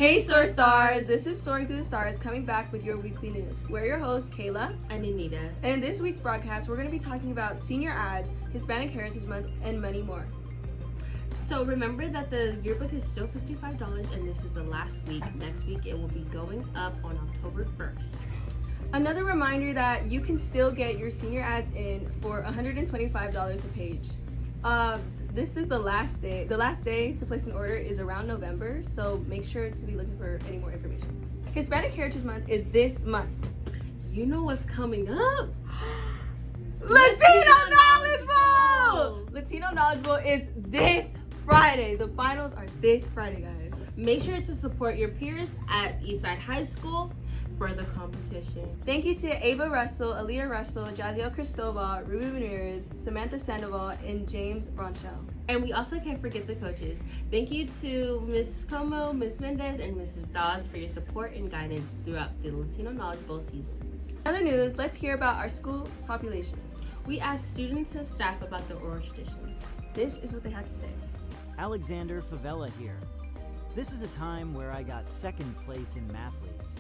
Hey SOAR Stars! This is Soaring Through the Stars coming back with your weekly news. We're your hosts, Kayla and Anita. And in this week's broadcast, we're going to be talking about senior ads, Hispanic Heritage Month, and many more. So remember that the yearbook is still $55 and this is the last week. Next week it will be going up on October 1st. Another reminder that you can still get your senior ads in for $125 a page. This is the last day. The last day to place an order is around November, so make sure to be looking for any more information. Hispanic Heritage Month is this month. You know what's coming up? Latino Knowledge Bowl! Latino Knowledge Bowl is this Friday. The finals are this Friday, guys. Make sure to support your peers at Eastside High School for the competition. Thank you to Ava Russell, Aaliyah Russell, Jaziel Cristobal, Ruby Ramirez, Samantha Sandoval, and James Bronchell. And we also can't forget the coaches. Thank you to Ms. Como, Ms. Mendez, and Mrs. Dawes for your support and guidance throughout the Latino Knowledge Bowl season. In other news, let's hear about our school population. We asked students and staff about their oral traditions. This is what they had to say. Alexander Favela here. This is a time where I got second place in math leagues,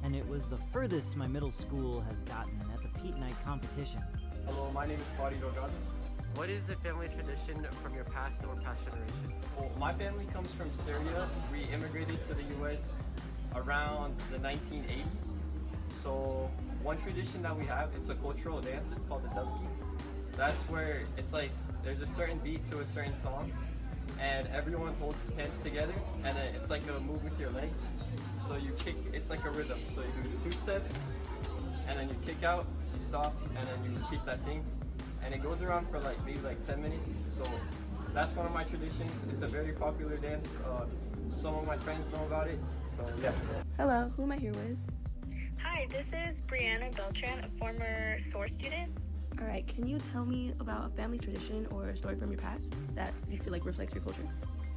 and it was the furthest my middle school has gotten at the Pete Night competition. Hello, my name is Fadi Delgado. What is a family tradition from your past or past generations? Well, my family comes from Syria. We immigrated to the U.S. around the 1980s. So one tradition that we have, it's a cultural dance. It's called the donkey. That's where it's like there's a certain beat to a certain song, and everyone holds hands together, and then it's like a move with your legs. So you kick, it's like a rhythm. So you do 2 steps, and then you kick out, you stop, and then you repeat that thing. And it goes around for maybe 10 minutes. So that's one of my traditions. It's a very popular dance. Some of my friends know about it. So yeah. Hello, who am I here with? Hi, this is Brianna Beltran, a former SOAR student. All right, can you tell me about a family tradition or a story from your past that you feel like reflects your culture?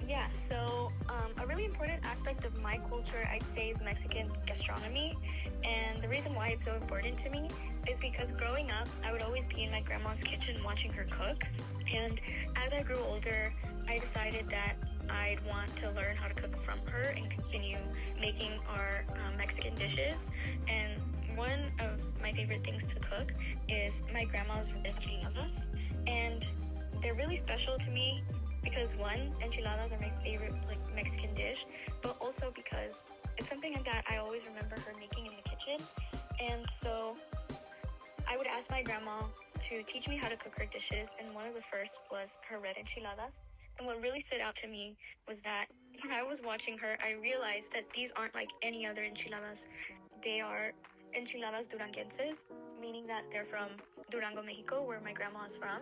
Yeah, so a really important aspect of my culture, I'd say, is Mexican gastronomy. And the reason why it's so important to me is because growing up, I would always be in my grandma's kitchen watching her cook. And as I grew older, I decided that I'd want to learn how to cook from her and continue making our Mexican dishes. And one of my favorite things to cook is my grandma's enchiladas. And they're really special to me because one, enchiladas are my favorite Mexican dish, but also because it's something that I always remember her making in the kitchen. And so I would ask my grandma to teach me how to cook her dishes, and one of the first was her red enchiladas. And what really stood out to me was that when I was watching her, I realized that these aren't like any other enchiladas. They are enchiladas duranguenses, meaning that they're from Durango, Mexico, where my grandma is from.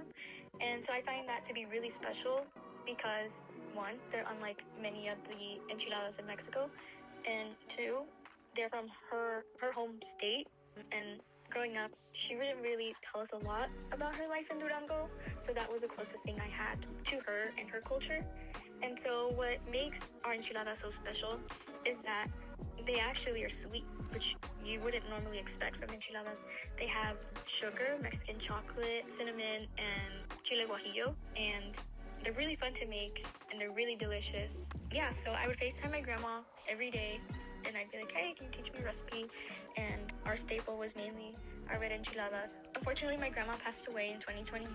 And so I find that to be really special because, one, they're unlike many of the enchiladas in Mexico, and two, they're from her home state. And growing up, she didn't really tell us a lot about her life in Durango, so that was the closest thing I had to her and her culture. And so what makes our enchiladas so special is that they actually are sweet, which you wouldn't normally expect from enchiladas. They have sugar, Mexican chocolate, cinnamon, and chile guajillo, and they're really fun to make, and they're really delicious. Yeah, so I would FaceTime my grandma every day, and I'd be like, hey, can you teach me a recipe? And our staple was mainly our red enchiladas. Unfortunately, my grandma passed away in 2021,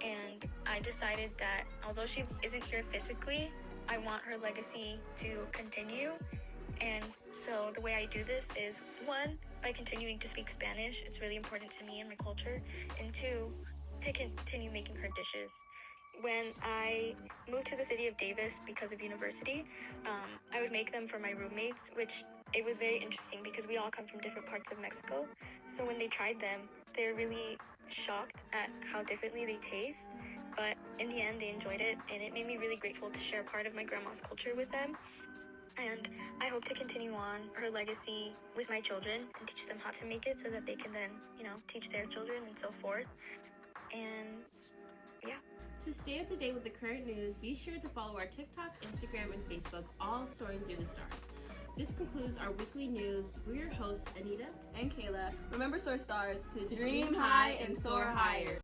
and I decided that although she isn't here physically, I want her legacy to continue. And so the way I do this is, one, by continuing to speak Spanish. It's really important to me and my culture. And two, to continue making her dishes. When I moved to the city of Davis because of university, I would make them for my roommates, which it was very interesting because we all come from different parts of Mexico. So when they tried them, they were really shocked at how differently they taste. But in the end, they enjoyed it, and it made me really grateful to share part of my grandma's culture with them. And I hope to continue on her legacy with my children and teach them how to make it so that they can then, teach their children and so forth. And yeah. To stay up to date with the current news, be sure to follow our TikTok, Instagram, and Facebook, all Soaring Through the Stars. This concludes our weekly news. We're your hosts, Anita and Kayla. Remember, SOAR Stars, to dream high and soar higher.